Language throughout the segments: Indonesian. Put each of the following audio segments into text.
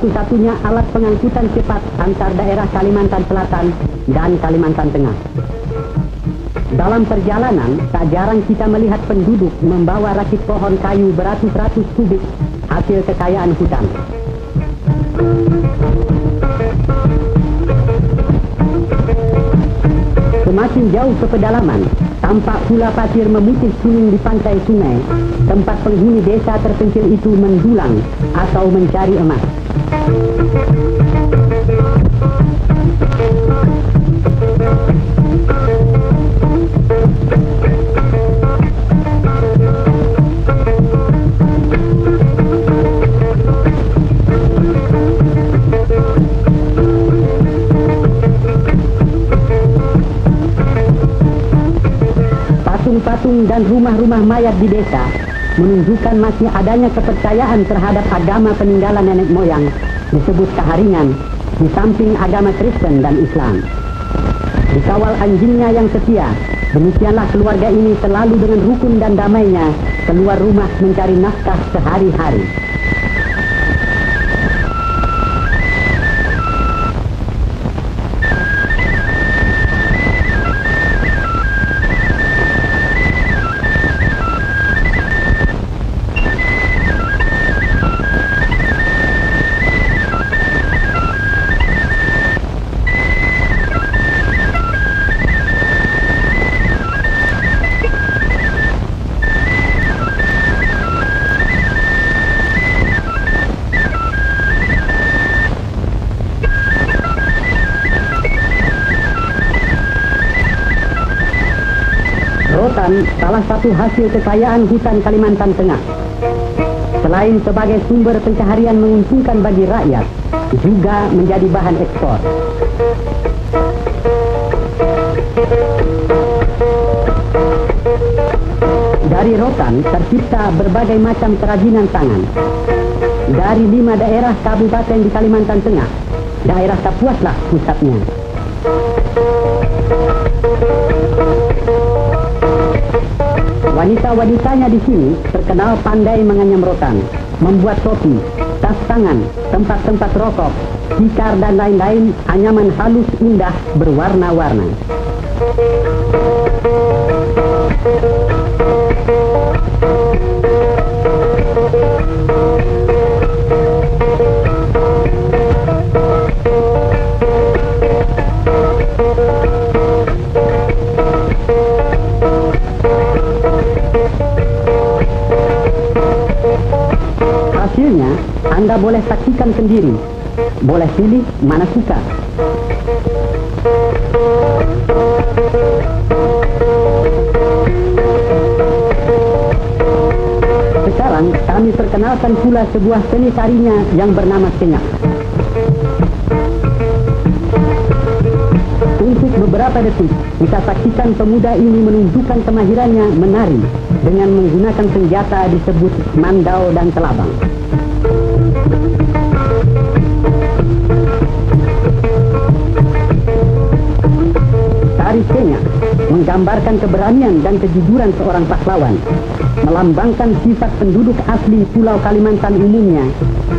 satu-satunya alat pengangkutan cepat antar daerah Kalimantan Selatan dan Kalimantan Tengah. Dalam perjalanan, tak jarang kita melihat penduduk membawa rakit pohon kayu beratus-ratus kubik hasil kekayaan hutan. Semakin jauh ke pedalaman, tampak pula pasir memutih kuning di pantai sungai, tempat penghuni desa terpencil itu mendulang atau mencari emas. Patung-patung dan rumah-rumah mayat di desa menunjukkan masih adanya kepercayaan terhadap agama peninggalan nenek moyang disebut Kaharingan, di samping agama Kristen dan Islam. Dikawal anjingnya yang setia, demikianlah keluarga ini selalu dengan rukun dan damainya keluar rumah mencari nafkah sehari-hari. Rotan salah satu hasil kekayaan hutan Kalimantan Tengah. Selain sebagai sumber pencaharian menguntungkan bagi rakyat, juga menjadi bahan ekspor. Dari rotan tercipta berbagai macam kerajinan tangan. Dari 5 daerah kabupaten di Kalimantan Tengah, daerah Kapuaslah pusatnya. Wanita-wanitanya di sini terkenal pandai menganyam rotan, membuat topi, tas tangan, tempat-tempat rokok, tikar dan lain-lain anyaman halus indah berwarna-warna. Hasilnya, Anda boleh saksikan sendiri. Boleh pilih mana suka. Sekarang kami perkenalkan pula sebuah seni tarinya yang bernama Kenyap. Untuk beberapa detik, kita saksikan pemuda ini menunjukkan kemahirannya menari dengan menggunakan senjata disebut mandau dan telabang. Tari Kenyap menggambarkan keberanian dan kejujuran seorang pahlawan, melambangkan sifat penduduk asli Pulau Kalimantan umumnya,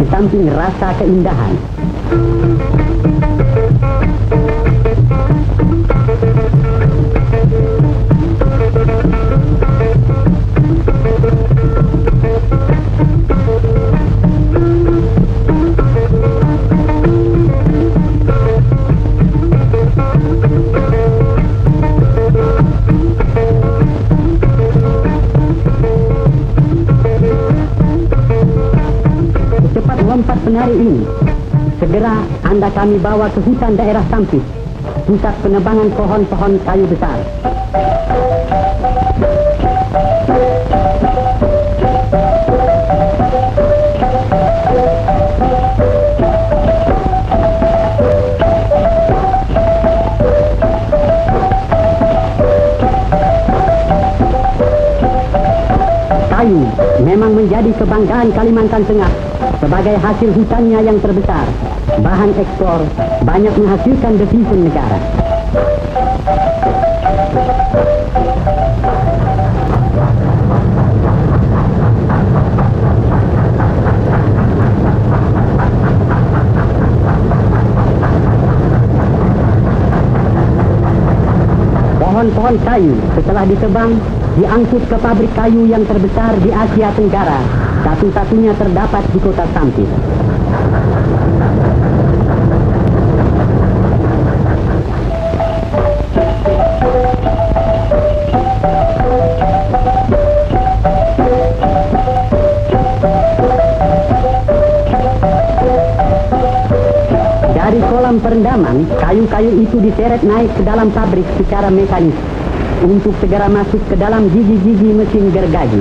di samping rasa keindahan. Lompat penari ini, segera Anda kami bawa ke hutan daerah Sampis, pusat penebangan pohon-pohon kayu besar. Kayu memang menjadi kebanggaan Kalimantan Tengah sebagai hasil hutannya yang terbesar, bahan ekspor, banyak menghasilkan devisa negara. pohon-pohon kayu setelah ditebang diangkut ke pabrik kayu yang terbesar di Asia Tenggara, satu-satunya terdapat di kota Sampit. Dari kolam perendaman, kayu-kayu itu diseret naik ke dalam pabrik secara mekanis untuk segera masuk ke dalam gigi-gigi mesin gergaji.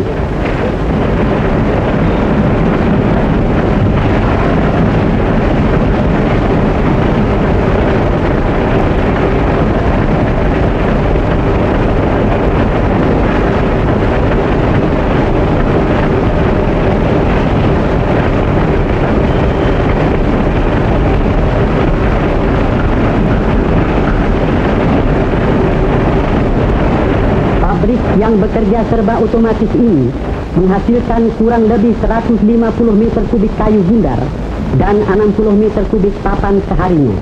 Yang bekerja serba otomatis ini menghasilkan kurang lebih 150 meter kubik kayu bundar dan 60 meter kubik papan seharinya.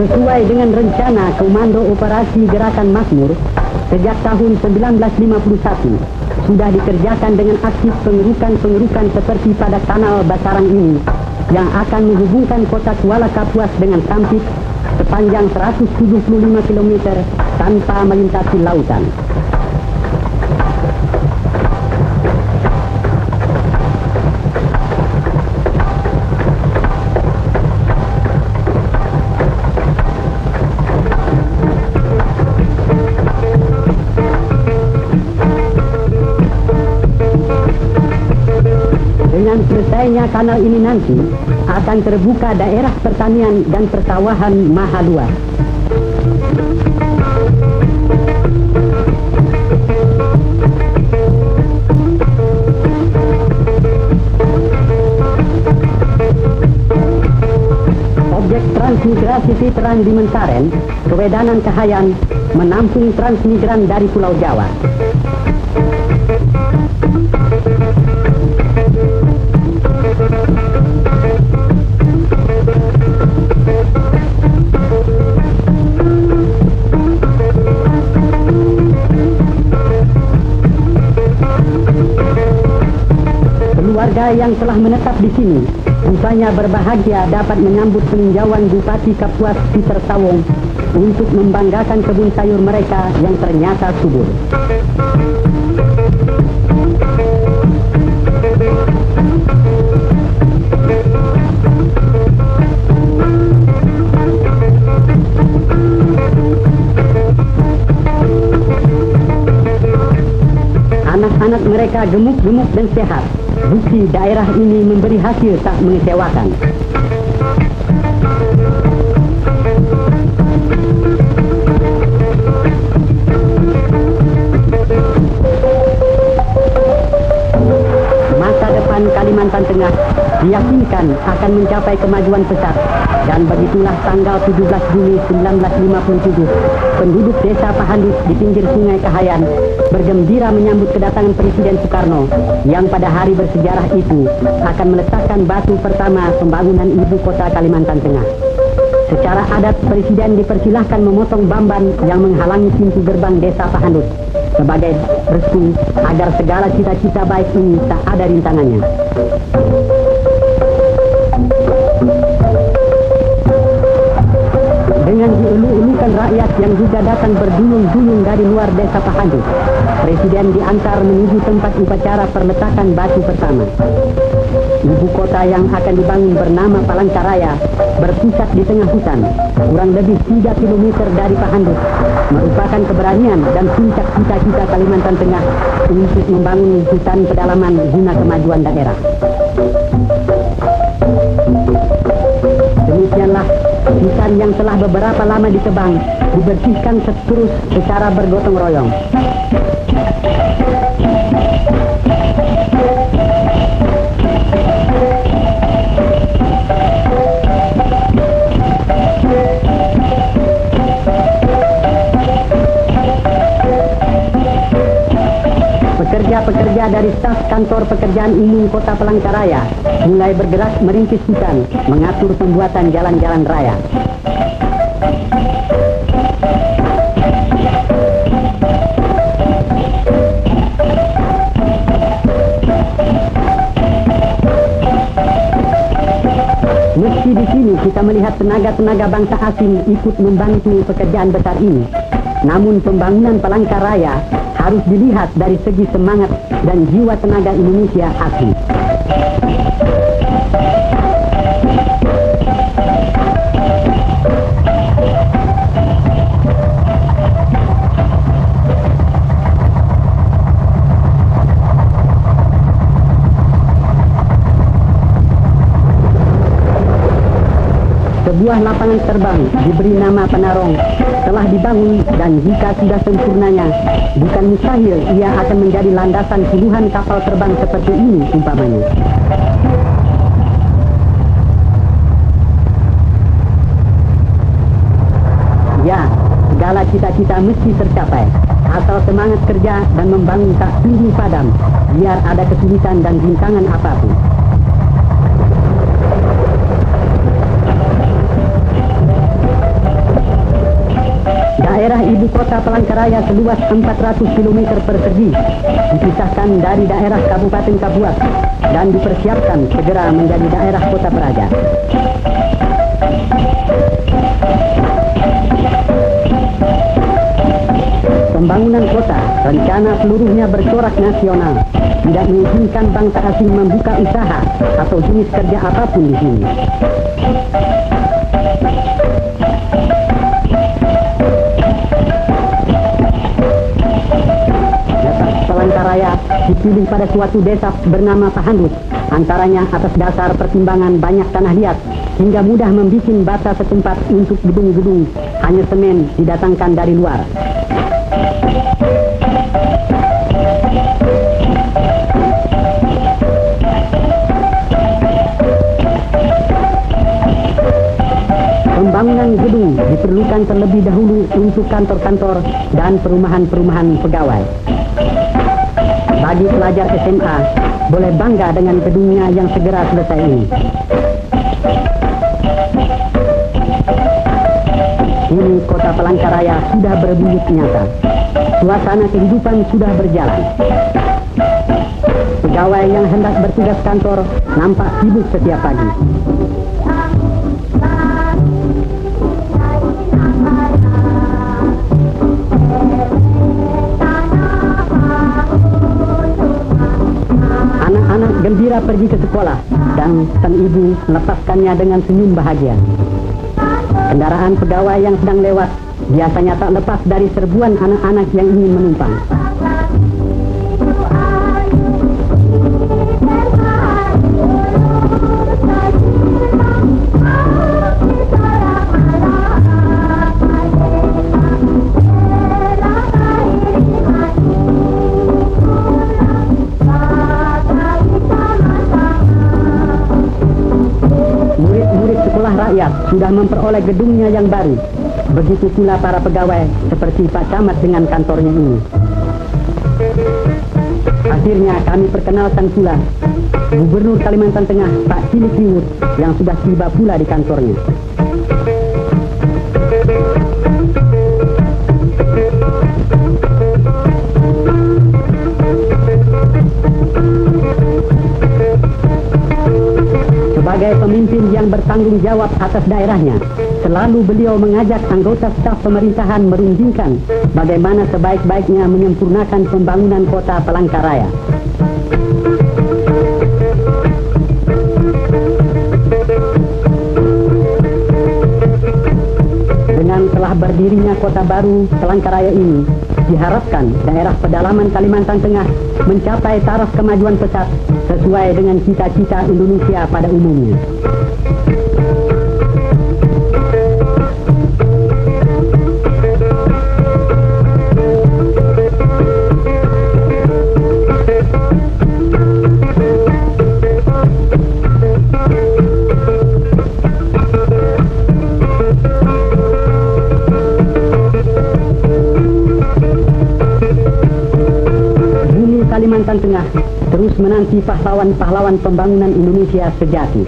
Sesuai dengan rencana Komando Operasi Gerakan Makmur, sejak tahun 1951 sudah dikerjakan dengan aktif pengerukan-pengerukan seperti pada kanal Basarang ini yang akan menghubungkan kota Kuala Kapuas dengan Sampit sepanjang 175 km tanpa melintasi lautan. Dengan selesainya kanal ini nanti akan terbuka daerah pertanian dan persawahan maha luas. Objek transmigrasi Veteran di Mentaren, Kewedanan Kahayan, menampung transmigran dari Pulau Jawa. Keluarga yang telah menetap di sini rupanya berbahagia dapat menyambut peninjauan Bupati Kapuas Peter Sawong untuk membanggakan kebun sayur mereka yang ternyata subur. Anak-anak mereka gemuk-gemuk dan sehat. Bukti daerah ini memberi hasil tak mengecewakan. Masa depan Kalimantan Tengah diyakinkan akan mencapai kemajuan pesat, dan begitulah tanggal 17 Juli 1957 penduduk desa Pahandut di pinggir sungai Kahayan bergembira menyambut kedatangan Presiden Soekarno yang pada hari bersejarah itu akan meletakkan batu pertama pembangunan ibu kota Kalimantan Tengah. Secara adat, Presiden dipersilahkan memotong bamban yang menghalangi pintu gerbang desa Pahandut sebagai restu agar segala cita-cita baik ini tak ada rintangannya. Dengan dielu-elukan rakyat yang juga datang berduyung-duyung dari luar desa Pahandut, Presiden diantar menuju tempat upacara perletakan batu pertama. Ibu kota yang akan dibangun bernama Palangkaraya berpusat di tengah hutan, kurang lebih 3 km dari Pahandut, merupakan keberanian dan puncak cita-cita Kalimantan Tengah untuk membangun hutan pedalaman guna kemajuan daerah. Demikianlah hutan yang telah beberapa lama ditebang dibersihkan terus secara bergotong royong. Panitia pekerja dari staf kantor pekerjaan umum Kota Palangkaraya mulai bergerak merintis hutan, mengatur pembuatan jalan-jalan raya. Meski di sini kita melihat tenaga-tenaga bangsa asing ikut membantu pekerjaan besar ini, namun pembangunan Palangkaraya harus dilihat dari segi semangat dan jiwa tenaga Indonesia asli. Sebuah lapangan terbang diberi nama Penarong telah dibangun, dan jika sudah sempurnanya, bukan mustahil ia akan menjadi landasan puluhan kapal terbang seperti ini umpamanya. Ya, segala cita-cita mesti tercapai, asal semangat kerja dan membangun tak tunggu padam, biar ada kesulitan dan rintangan apapun. Daerah ibu kota Palangkaraya seluas 400 km persegi dipisahkan dari daerah Kabupaten Kabuas dan dipersiapkan segera menjadi daerah kota peraja. Pembangunan kota, rencana seluruhnya bercorak nasional, tidak mengizinkan bangsa asing membuka usaha atau jenis kerja apapun di sini. Palangkaraya dipilih pada suatu desa bernama Pahandut, antaranya atas dasar pertimbangan banyak tanah liat hingga mudah membuat bata setempat untuk gedung-gedung, hanya semen didatangkan dari luar. Pembangunan gedung diperlukan terlebih dahulu untuk kantor-kantor dan perumahan-perumahan pegawai. Bagi pelajar SMA, boleh bangga dengan gedungnya yang segera selesai ini. Kini kota Palangkaraya sudah berwujud nyata. Suasana kehidupan sudah berjalan. Pegawai yang hendak bertugas kantor nampak sibuk setiap pagi. Anak-anak gembira pergi ke sekolah dan sang ibu melepaskannya dengan senyum bahagia. Kendaraan pegawai yang sedang lewat biasanya tak lepas dari serbuan anak-anak yang ingin menumpang. Rakyat sudah memperoleh gedungnya yang baru. Begitu pula para pegawai seperti Pak Camat dengan kantornya ini. Akhirnya kami perkenalkan pula Gubernur Kalimantan Tengah Pak Cilik Riwut yang sudah tiba pula di kantornya. Sebagai pemimpin yang bertanggung jawab atas daerahnya, selalu beliau mengajak anggota staf pemerintahan merundingkan bagaimana sebaik-baiknya menyempurnakan pembangunan kota Palangkaraya. Dengan telah berdirinya kota baru Palangkaraya ini, diharapkan daerah pedalaman Kalimantan Tengah mencapai taraf kemajuan pesat sesuai dengan cita-cita Indonesia pada umumnya. Kalimantan Tengah terus menanti pahlawan-pahlawan pembangunan Indonesia sejati.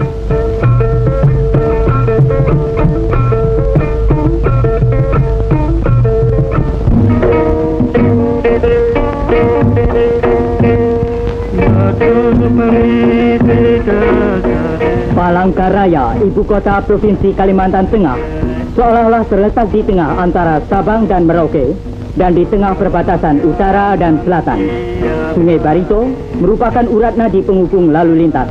Palangkaraya, ibu kota Provinsi Kalimantan Tengah, seolah-olah terletak di tengah antara Sabang dan Merauke dan di tengah perbatasan utara dan selatan. Sungai Barito merupakan urat nadi penghubung lalu lintas.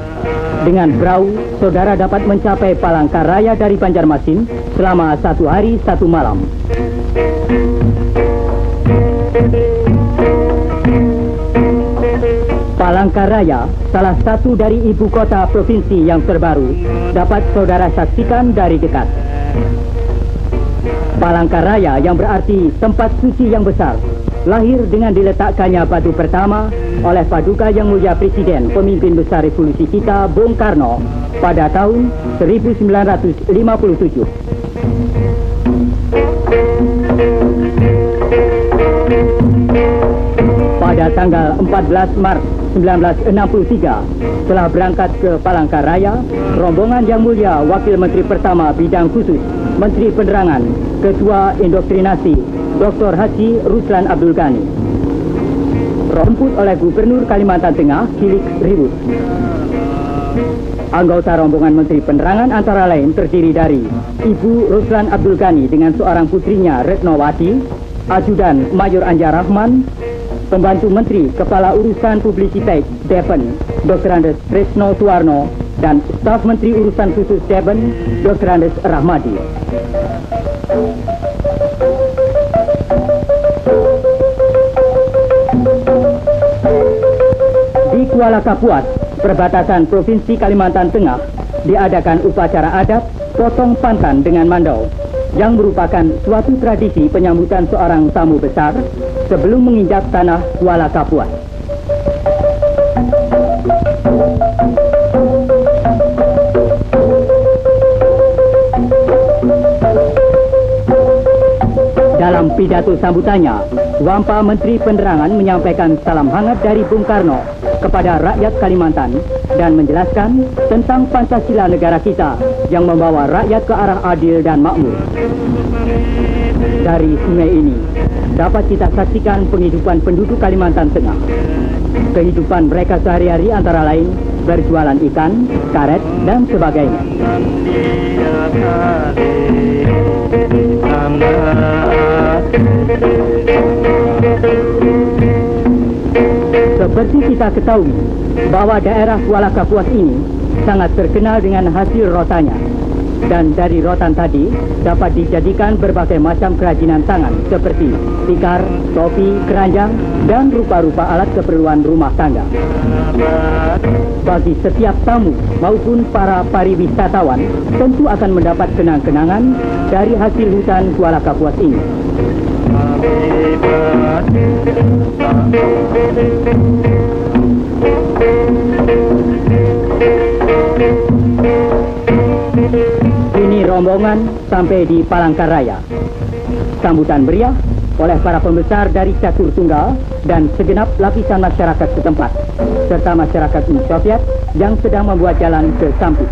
Dengan perahu, saudara dapat mencapai Palangkaraya dari Banjarmasin selama 1 hari 1 malam. Palangkaraya, salah satu dari ibu kota provinsi yang terbaru, dapat saudara saksikan dari dekat. Palangkaraya yang berarti tempat suci yang besar, lahir dengan diletakkannya batu pertama oleh Paduka Yang Mulia Presiden Pemimpin Besar Revolusi kita, Bung Karno, pada tahun 1957. Pada tanggal 14 Maret 1963, setelah berangkat ke Palangkaraya, rombongan Yang Mulia Wakil Menteri Pertama Bidang Khusus, Menteri Penerangan, Ketua Indoktrinasi, Dr. Haji Ruslan Abdul Ghani, romput oleh Gubernur Kalimantan Tengah, Kilik Ribut. Anggota rombongan Menteri Penerangan antara lain terdiri dari Ibu Ruslan Abdul Ghani dengan seorang putrinya Retnowati, Ajudan Mayor Anjar Rahman, Pembantu Menteri Kepala Urusan Publisitas Devon, Dr. Andes Tresno Suwarno, dan Staf Menteri Urusan Khusus Devon, Dr. Andes Rahmadi. Di Kuala Kapuas, perbatasan Provinsi Kalimantan Tengah, diadakan upacara adat potong pantan dengan mandau, yang merupakan suatu tradisi penyambutan seorang tamu besar sebelum menginjak tanah Kuala Kapuas. Dalam pidato sambutannya, Wampa Menteri Penerangan menyampaikan salam hangat dari Bung Karno kepada rakyat Kalimantan dan menjelaskan tentang Pancasila negara kita yang membawa rakyat ke arah adil dan makmur. Dari sungai ini dapat kita saksikan penghidupan penduduk Kalimantan Tengah. Kehidupan mereka sehari-hari antara lain berjualan ikan, karet, dan sebagainya. Seperti kita ketahui bahwa daerah Kuala Kapuas ini sangat terkenal dengan hasil rotannya. Dan dari rotan tadi dapat dijadikan berbagai macam kerajinan tangan seperti tikar, topi, keranjang, dan rupa-rupa alat keperluan rumah tangga. Bagi setiap tamu maupun para pariwisatawan tentu akan mendapat kenang-kenangan dari hasil hutan Kuala Kapuas ini. Kini rombongan sampai di Palangkaraya. Sambutan meriah oleh para pembesar dari Catur Tunggal dan segenap lapisan masyarakat setempat, serta masyarakat Uni Soviet yang sedang membuat jalan ke Sampit.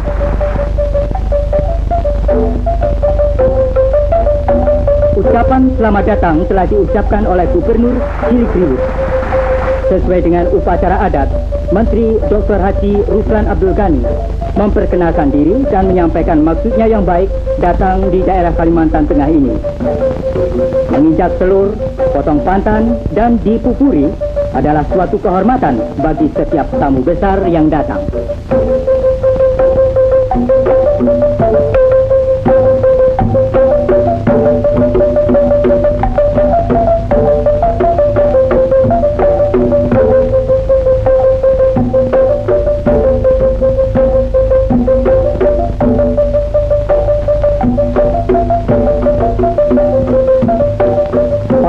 Ucapan selamat datang telah diucapkan oleh Gubernur Kilik Ribut. Sesuai dengan upacara adat, Menteri Dr. Haji Ruslan Abdul Ghani memperkenalkan diri dan menyampaikan maksudnya yang baik datang di daerah Kalimantan Tengah ini. Menginjak telur, potong pantan, dan dipupuri adalah suatu kehormatan bagi setiap tamu besar yang datang.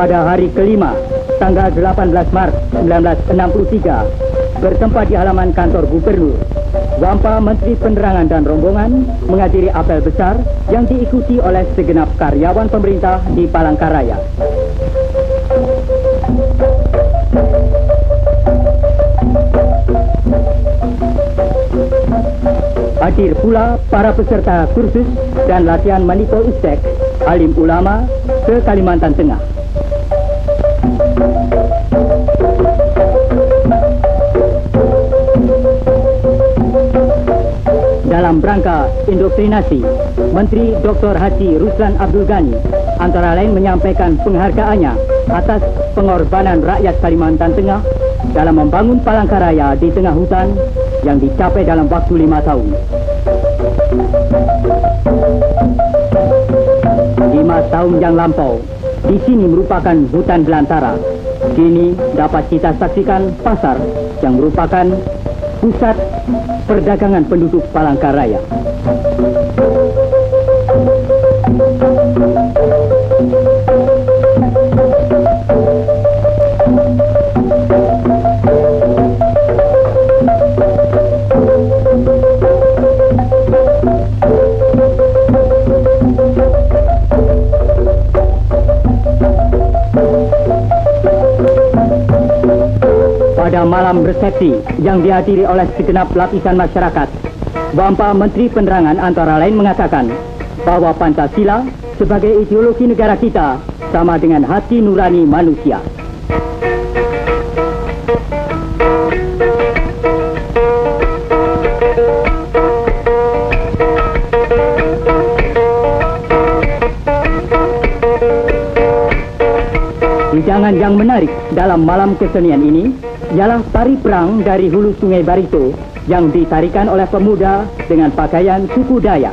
Pada hari kelima, tanggal 18 Maret 1963, bertempat di halaman kantor Gubernur, Wampa Menteri Penerangan dan rombongan menghadiri apel besar yang diikuti oleh segenap karyawan pemerintah di Palangkaraya. Hadir pula para peserta kursus dan latihan Manito Ustek, alim ulama ke Kalimantan Tengah. Dalam rangka indoktrinasi, Menteri Dr. Haji Ruslan Abdul Ghani antara lain menyampaikan penghargaannya atas pengorbanan rakyat Kalimantan Tengah dalam membangun Palangkaraya di tengah hutan yang dicapai dalam waktu 5 tahun. 5 tahun yang lampau, di sini merupakan hutan belantara. Kini dapat kita saksikan pasar yang merupakan pusat perdagangan penduduk Palangkaraya. Pada malam resepsi yang dihadiri oleh segenap lapisan masyarakat, Bapak Menteri Penerangan antara lain mengatakan bahwa Pancasila sebagai ideologi negara kita sama dengan hati nurani manusia. Hidangan yang menarik dalam malam kesenian ini ialah tari perang dari hulu Sungai Barito yang ditarikan oleh pemuda dengan pakaian suku Dayak.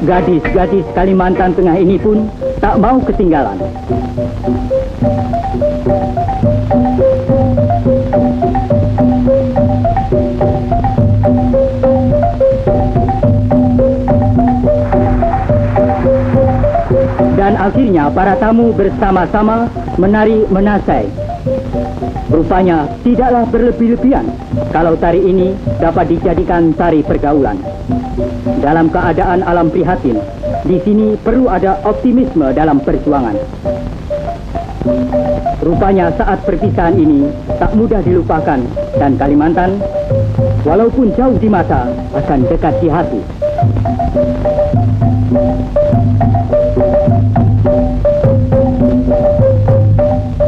Gadis-gadis Kalimantan Tengah ini pun tak mau ketinggalan. Dan akhirnya para tamu bersama-sama menari menasai. Rupanya tidaklah berlebih-lebihan kalau tari ini dapat dijadikan tari pergaulan. Dalam keadaan alam prihatin, di sini perlu ada optimisme dalam perjuangan. Rupanya saat perpisahan ini tak mudah dilupakan dan Kalimantan, walaupun jauh di mata, akan dekat di hati.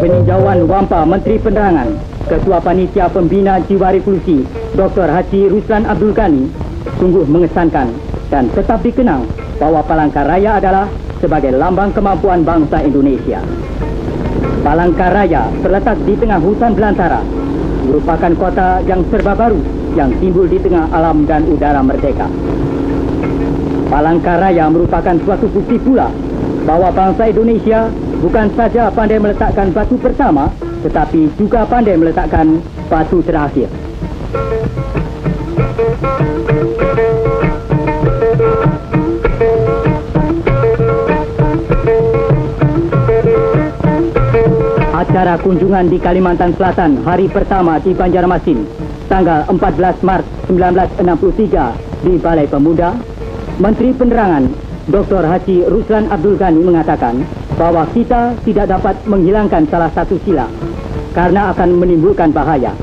Peninjauan Wampa Menteri Penerangan, Ketua Panitia Pembina Jiwa Revolusi, Dr. Haji Ruslan Abdul Ghani, sungguh mengesankan dan tetap dikenang bahwa Palangkaraya adalah sebagai lambang kemampuan bangsa Indonesia. Palangkaraya terletak di tengah hutan belantara, merupakan kota yang serba baru yang timbul di tengah alam dan udara merdeka. Palangkaraya merupakan suatu bukti pula bahwa bangsa Indonesia bukan saja pandai meletakkan batu pertama, tetapi juga pandai meletakkan batu terakhir. Acara kunjungan di Kalimantan Selatan hari pertama di Banjarmasin, tanggal 14 Maret 1963 di Balai Pemuda, Menteri Penerangan Dr. Haji Ruslan Abdul Ghani mengatakan bahwa kita tidak dapat menghilangkan salah satu sila karena akan menimbulkan bahaya.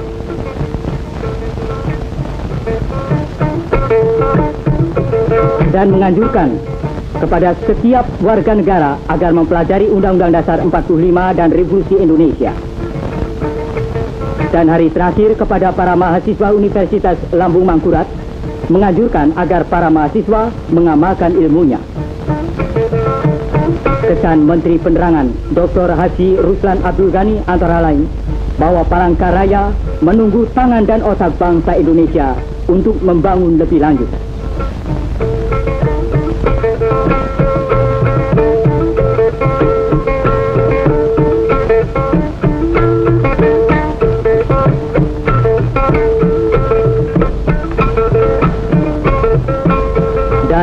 Dan menganjurkan kepada setiap warga negara agar mempelajari Undang-Undang Dasar 45 dan Revolusi Indonesia. Dan hari terakhir kepada para mahasiswa Universitas Lambung Mangkurat, menganjurkan agar para mahasiswa mengamalkan ilmunya. Kesan Menteri Penerangan Dr. Haji Ruslan Abdul Ghani antara lain bahwa Palangkaraya menunggu tangan dan otak bangsa Indonesia untuk membangun lebih lanjut.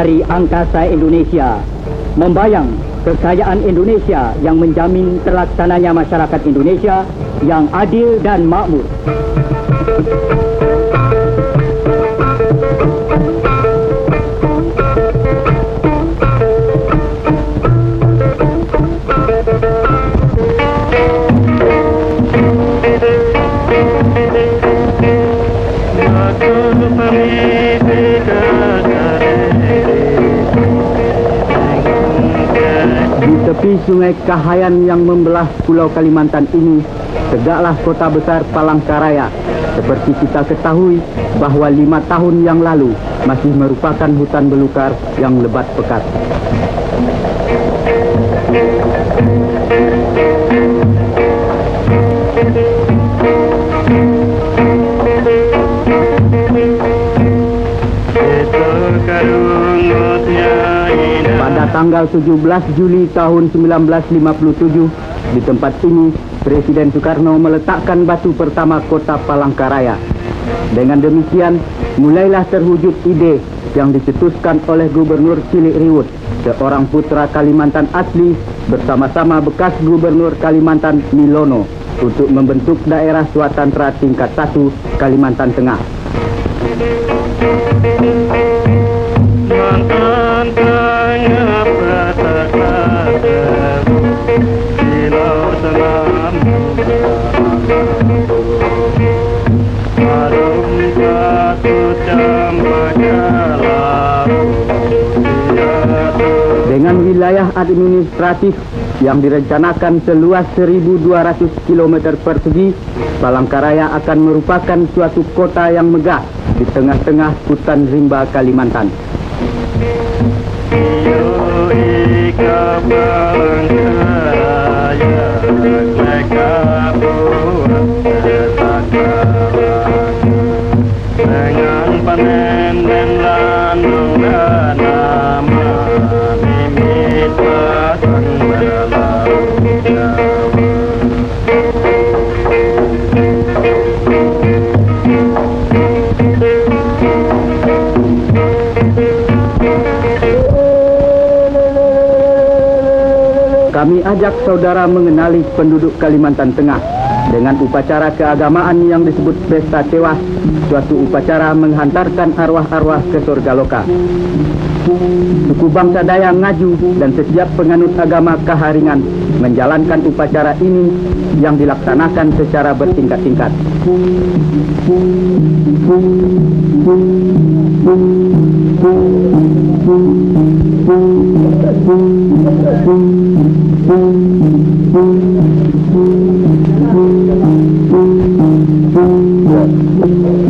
Hari Angkasa Indonesia, membayang kekayaan Indonesia yang menjamin terlaksananya masyarakat Indonesia yang adil dan makmur. Di tepi Sungai Kahayan yang membelah Pulau Kalimantan ini, tegaklah kota besar Palangkaraya. Seperti kita ketahui bahwa 5 tahun yang lalu masih merupakan hutan belukar yang lebat pekat. Pada tanggal 17 Juli tahun 1957, di tempat ini Presiden Soekarno meletakkan batu pertama kota Palangkaraya. Dengan demikian, mulailah terwujud ide yang dicetuskan oleh Gubernur Cilik Riwut, seorang putra Kalimantan asli, bersama-sama bekas Gubernur Kalimantan Milono, untuk membentuk daerah Swatantra tingkat 1 Kalimantan Tengah. Dengan wilayah administratif yang direncanakan seluas 1.200 km persegi, Palangkaraya akan merupakan suatu kota yang megah di tengah-tengah hutan rimba Kalimantan. Kami ajak saudara mengenali penduduk Kalimantan Tengah dengan upacara keagamaan yang disebut Pesta Tewah, suatu upacara menghantarkan arwah-arwah ke surga loka. Suku bangsa Dayak Ngaju dan setiap penganut agama Kaharingan menjalankan upacara ini yang dilaksanakan secara bertingkat-tingkat.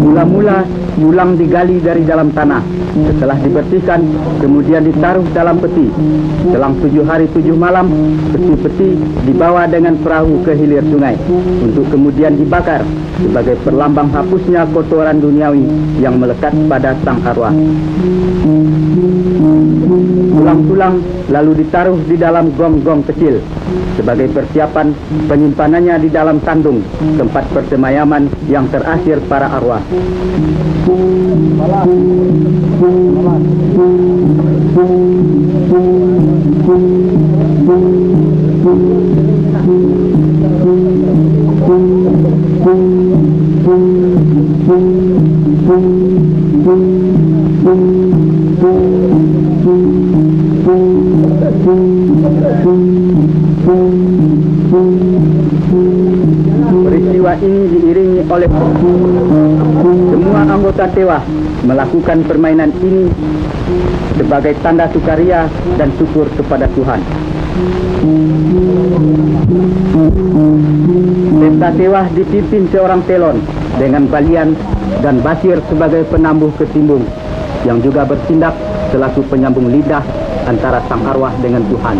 Mula-mula yulang digali dari dalam tanah. Setelah dibersihkan, kemudian ditaruh dalam peti. Selang 7 hari 7 malam, peti-peti dibawa dengan perahu ke hilir sungai untuk kemudian dibakar sebagai perlambang hapusnya kotoran duniawi yang melekat pada sang arwah. Tulang-tulang lalu ditaruh di dalam gong-gong kecil sebagai persiapan penyimpanannya di dalam tandung, tempat persemayaman yang terakhir para arwah. Peristiwa ini diiringi oleh semua anggota Tewah melakukan permainan ini sebagai tanda sukaria dan syukur kepada Tuhan. Pesta Tewah dipimpin seorang telon dengan balian dan basir sebagai penambuh ketimbung yang juga bertindak selaku penyambung lidah antara sang arwah dengan Tuhan.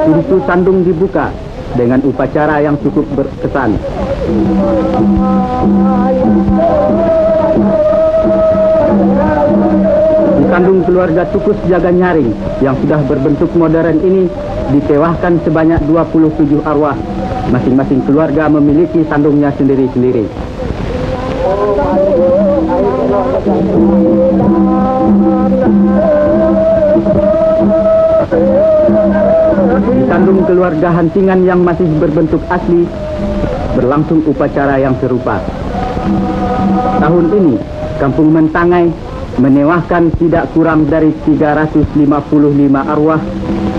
Pintu sandung dibuka dengan upacara yang cukup berkesan. Disandung keluarga Tukus Jaga Nyaring yang sudah berbentuk modern ini ditewahkan sebanyak 27 arwah. Masing-masing keluarga memiliki sandungnya sendiri-sendiri. Di sandung keluarga Hantingan yang masih berbentuk asli, berlangsung upacara yang serupa. Tahun ini, Kampung Mentangai menewahkan tidak kurang dari 355 arwah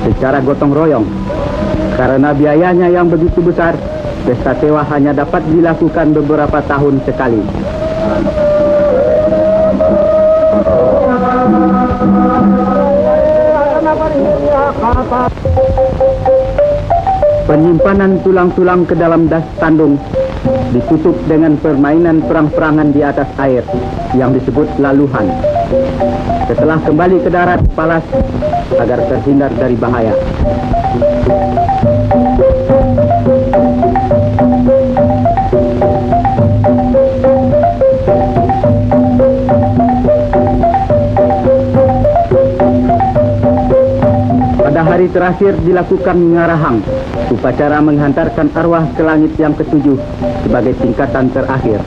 secara gotong royong. Karena biayanya yang begitu besar, pesta tewa hanya dapat dilakukan beberapa tahun sekali. Penyimpanan tulang-tulang ke dalam das tandung ditutup dengan permainan perang-perangan di atas air yang disebut laluhan. Setelah kembali ke darat, palas agar terhindar dari bahaya. Pada hari terakhir dilakukan ngarahang, upacara menghantarkan arwah ke langit yang ketujuh sebagai tingkatan terakhir.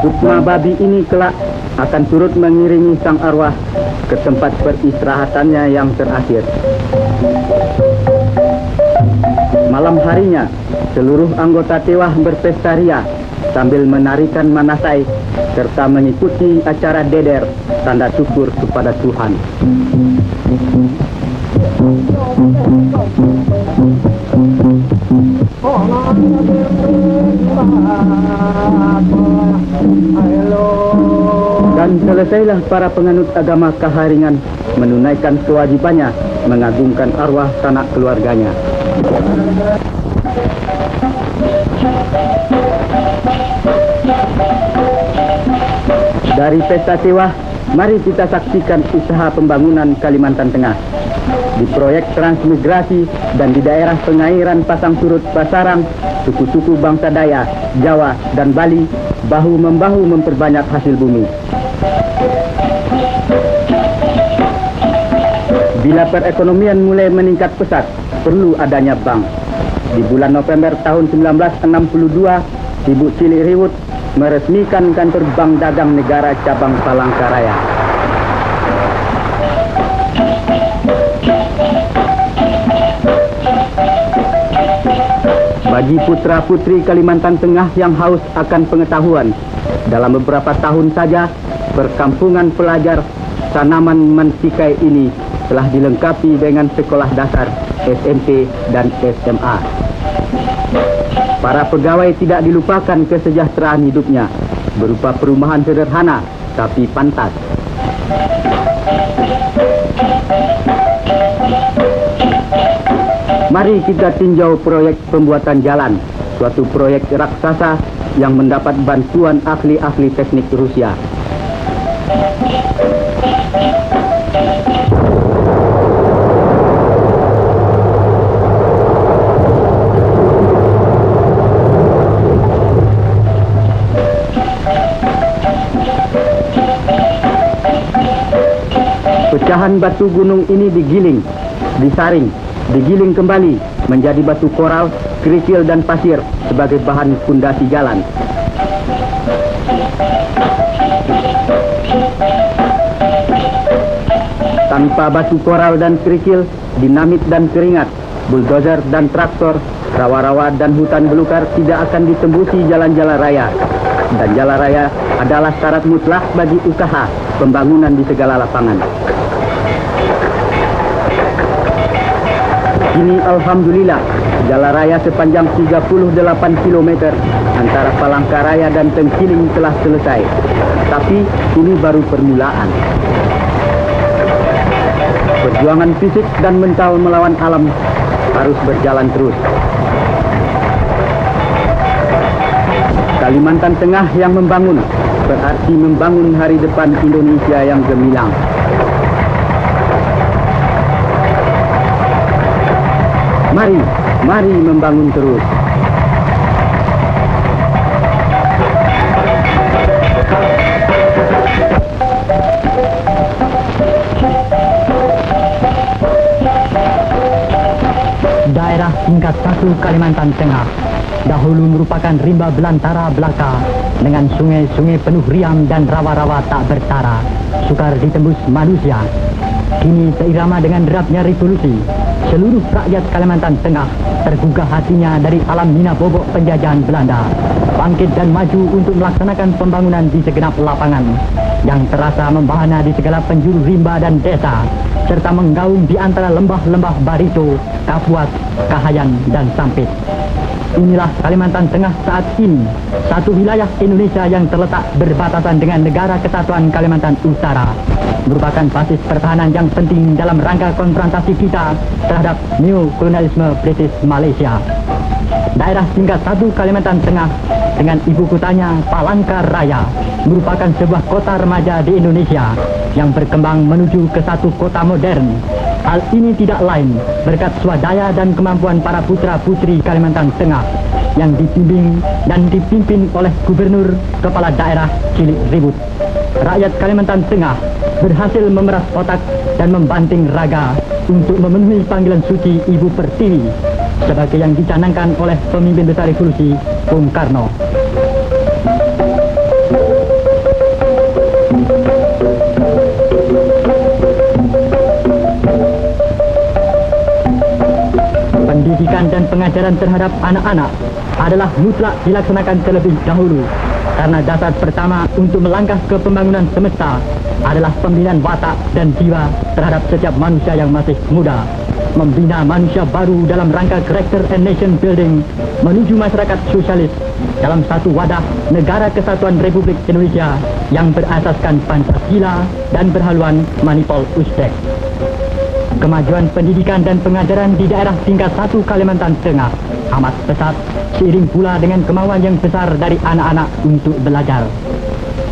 Sukma babi ini kelak akan turut mengiringi sang arwah ke tempat peristirahatannya yang terakhir. Malam harinya, seluruh anggota tewah berpesta ria sambil menarikan manasai serta mengikuti acara deder tanda syukur kepada Tuhan. Dan selesailah para penganut agama Kaharingan menunaikan kewajibannya mengagungkan arwah sanak keluarganya. Dari pesta tewah, mari kita saksikan usaha pembangunan Kalimantan Tengah. Di proyek transmigrasi dan di daerah pengairan pasang surut Basarang, suku-suku bangsa Dayak, Jawa, dan Bali bahu-membahu memperbanyak hasil bumi. Bila perekonomian mulai meningkat pesat, perlu adanya bank. Di bulan November tahun 1962, Ibu Cilik Riwut meresmikan kantor Bank Dagang Negara Cabang Palangkaraya. Bagi putra-putri Kalimantan Tengah yang haus akan pengetahuan, dalam beberapa tahun saja, perkampungan pelajar Sanaman Mansikai ini telah dilengkapi dengan sekolah dasar, SMP, dan SMA. Para pegawai tidak dilupakan kesejahteraan hidupnya, berupa perumahan sederhana tapi pantas. Mari kita tinjau proyek pembuatan jalan, suatu proyek raksasa yang mendapat bantuan ahli-ahli teknik Rusia. Pecahan batu gunung ini digiling, disaring, digiling kembali menjadi batu koral, kerikil, dan pasir sebagai bahan pondasi jalan. Tanpa batu koral dan kerikil, dinamit dan keringat, buldozer dan traktor, rawa-rawa dan hutan belukar tidak akan ditembusi jalan-jalan raya. Dan jalan raya adalah syarat mutlak bagi usaha pembangunan di segala lapangan. Kini alhamdulillah, jalan raya sepanjang 38 km antara Palangkaraya dan Tengkiling telah selesai. Tapi ini baru permulaan. Perjuangan fisik dan mental melawan alam harus berjalan terus. Kalimantan Tengah yang membangun berarti membangun hari depan Indonesia yang gemilang. Mari membangun terus. Daerah tingkat 1 Kalimantan Tengah dahulu merupakan rimba belantara belaka dengan sungai-sungai penuh riam dan rawa-rawa tak bertara, sukar ditembus manusia. Kini seirama dengan derapnya revolusi, seluruh rakyat Kalimantan Tengah tergugah hatinya dari alam mina bobok penjajahan Belanda, bangkit dan maju untuk melaksanakan pembangunan di segenap lapangan yang terasa membahana di segala penjuru rimba dan desa, serta menggaung di antara lembah-lembah Barito, Kapuas, Kahayan, dan Sampit. Inilah Kalimantan Tengah saat ini, satu wilayah Indonesia yang terletak berbatasan dengan Negara Kesatuan Kalimantan Utara, merupakan basis pertahanan yang penting dalam rangka konfrontasi kita terhadap neokolonialisme British Malaysia. Daerah tingkat 1 Kalimantan Tengah dengan ibu kotanya Palangkaraya merupakan sebuah kota remaja di Indonesia yang berkembang menuju ke satu kota modern. Hal ini tidak lain berkat swadaya dan kemampuan para putra-putri Kalimantan Tengah yang dibimbing dan dipimpin oleh Gubernur Kepala Daerah Cilik Ribut. Rakyat Kalimantan Tengah berhasil memeras otak dan membanting raga untuk memenuhi panggilan suci Ibu Pertiwi sebagai yang dicanangkan oleh pemimpin besar revolusi Bung Karno. Pendidikan dan pengajaran terhadap anak-anak adalah mutlak dilaksanakan terlebih dahulu, karena dasar pertama untuk melangkah ke pembangunan semesta adalah pembinaan watak dan jiwa terhadap setiap manusia yang masih muda. Membina manusia baru dalam rangka character and nation building menuju masyarakat sosialis dalam satu wadah Negara Kesatuan Republik Indonesia yang berasaskan Pancasila dan berhaluan Manipol Uzbek. Kemajuan pendidikan dan pengajaran di daerah tingkat 1 Kalimantan Tengah amat pesat, seiring pula dengan kemauan yang besar dari anak-anak untuk belajar.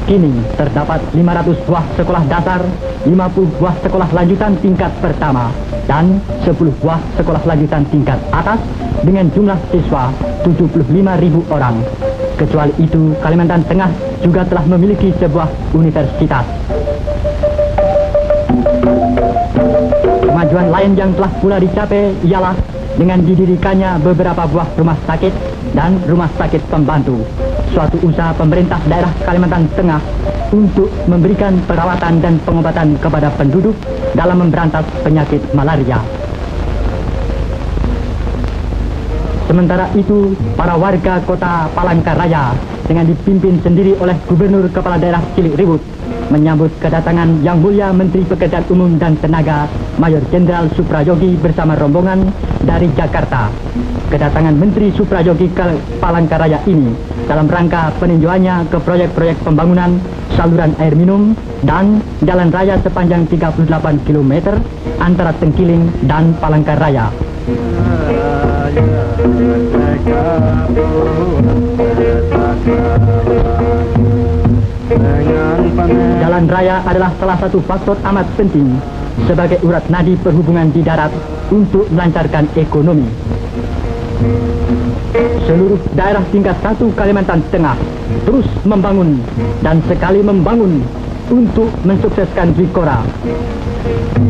Kini terdapat 500 buah sekolah dasar, 50 buah sekolah lanjutan tingkat pertama, dan 10 buah sekolah lanjutan tingkat atas dengan jumlah siswa 75.000 orang. Kecuali itu, Kalimantan Tengah juga telah memiliki sebuah universitas. Kemajuan lain yang telah pula dicapai ialah dengan didirikannya beberapa buah rumah sakit dan rumah sakit pembantu, suatu usaha pemerintah daerah Kalimantan Tengah untuk memberikan perawatan dan pengobatan kepada penduduk dalam memberantas penyakit malaria. Sementara itu, para warga kota Palangkaraya dengan dipimpin sendiri oleh Gubernur Kepala Daerah Cilik Ribut menyambut kedatangan Yang Mulia Menteri Pekerjaan Umum dan Tenaga Mayor Jenderal Suprayogi bersama rombongan dari Jakarta. Kedatangan Menteri Suprayogi ke Palangkaraya ini dalam rangka peninjauannya ke proyek-proyek pembangunan saluran air minum dan jalan raya sepanjang 38 km antara Tengkiling dan Palangkaraya. Jalan raya adalah salah satu faktor amat penting sebagai urat nadi perhubungan di darat untuk melancarkan ekonomi. Seluruh daerah tingkat 1 Kalimantan Tengah terus membangun dan sekali membangun untuk mensukseskan Wikora.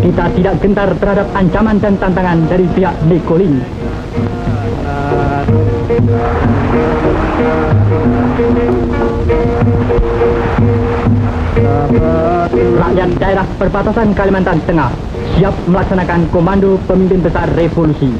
Kita tidak gentar terhadap ancaman dan tantangan dari pihak Nekolin. Rakyat daerah perbatasan Kalimantan Tengah siap melaksanakan komando pemimpin besar revolusi.